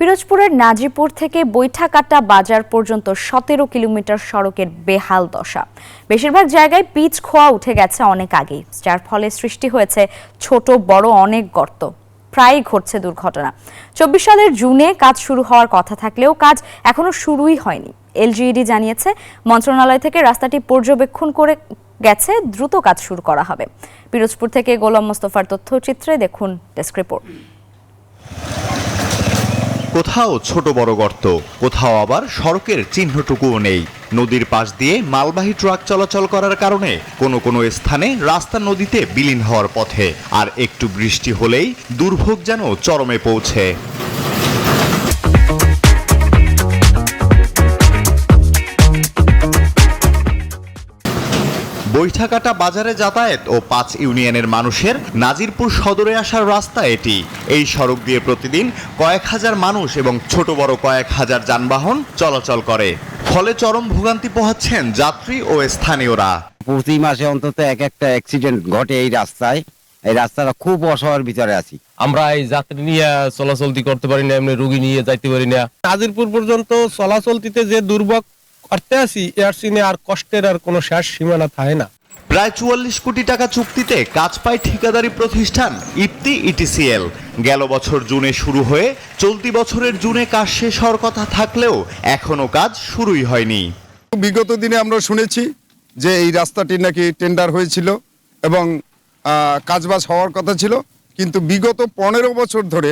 পিরোজপুরের নাজিপুর থেকে বৈঠাকাটা বাজার পর্যন্ত ১৭ কিলোমিটার সড়কের বেহাল দশা। বেশিরভাগ জায়গায় পিচ খোয়া উঠে গেছে অনেক আগেই, যার ফলে সৃষ্টি হয়েছে ছোট বড় অনেক গর্ত। প্রায়ই ঘটছে দুর্ঘটনা। ২৪ সালের জুনে কাজ শুরু হওয়ার কথা থাকলেও কাজ এখনো শুরুই হয়নি। এলজিইডি জানিয়েছে মন্ত্রণালয় থেকে রাস্তাটি পর্যবেক্ষণ করে গেছে, দ্রুত কাজ শুরু করা হবে। পিরোজপুর থেকে গোলাম মোস্তফার তথ্যচিত্রে দেখুন ডেস্ক রিপোর্ট। কোথাও ছোট বড় গর্ত, কোথাও আবার সড়কের চিহ্নটুকুও নেই। নদীর পাশ দিয়ে মালবাহী ট্রাক চলাচল করার কারণে কোনো কোনো স্থানে রাস্তা নদীতে বিলীন হওয়ার পথে। আর একটু বৃষ্টি হলেই দুর্ভোগ যেন চরমে পৌঁছে। বৈঠাকাটা বাজারে যাতায়াত ও ৫ ইউনিয়নের মানুষের নাজিরপুর সদরে আসার রাস্তা এটি। এই সড়ক দিয়ে প্রতিদিন কয়েক হাজার মানুষ এবং ছোট বড় কয়েক হাজার যানবাহন চলাচল করে। ফলে চরম ভোগান্তি পোহাচ্ছেন যাত্রী ও স্থানীয়রা। প্রতি মাসে অন্তত একটা অ্যাক্সিডেন্ট ঘটে এই রাস্তায়। এই রাস্তাটা খুব অসহায়ের ভিতরে আছি আমরা। এই যাত্রী নিয়ে চলাচলতি করতে পারি না, এমনি রোগী নিয়ে যাইতে পারি না। নাজিরপুর পর্যন্ত চলাচলতিতে যে দুর্ভোগ করতে আছি, এর সিনে আর কষ্টের আর কোনো শেষ সীমানা থাকে না। প্রায় ৪৪ কোটি টাকা চুক্তিতে কাজ পায় ঠিকাদারি প্রতিষ্ঠান ইপ্তি ইটিসিএল। গেল বছর জুনে শুরু হয়ে চলতি বছরের জুনে কাজ শেষ হওয়ার কথা থাকলেও এখনো কাজ শুরুই হয়নি। বিগত দিনে আমরা শুনেছি যে এই রাস্তাটি নাকি টেন্ডার হয়েছিল এবং কাজবাজ হওয়ার কথা ছিল, কিন্তু বিগত ১৫ বছর ধরে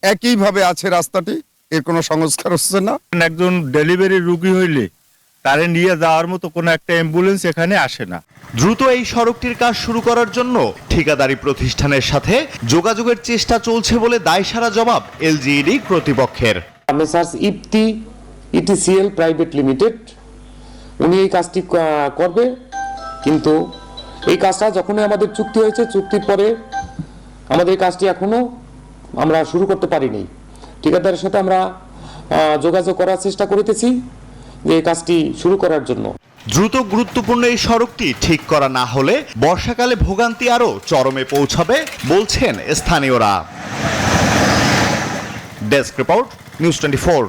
একইভাবে আছে রাস্তাটি, এর কোনো সংস্কার হচ্ছে না। একজন ডেলিভারি রোগী হইলে তারে নিয়ে যাওয়ার মতো কোনো একটা অ্যাম্বুলেন্স এখানে আসে না। দ্রুত এই সড়কটির কাজ শুরু করার জন্য ঠিকাদারি প্রতিষ্ঠানের সাথে যোগাযোগের চেষ্টা চলছে বলে দায়সারা জবাব এলজিইডি কর্তৃপক্ষের। মেসার্স ইপ্তি ইটিসিএল প্রাইভেট লিমিটেড উনি এই কাজটি করবে, কিন্তু এই কাজটা যখনই আমাদের চুক্তি হয়েছে, চুক্তির পরে আমাদের এই কাজটি এখনো আমরা শুরু করতে পারিনি। ঠিকাদারের সাথে আমরা যোগাযোগ করার চেষ্টা করিতেছি যে এই কাজটি শুরু করার জন্য। দ্রুত গুরুত্বপূর্ণ এই সড়কটি ঠিক করা না হলে বর্ষাকালে ভোগান্তি আরও চরমে পৌঁছাবে বলছেন স্থানীয়রা। Desk report, news 24।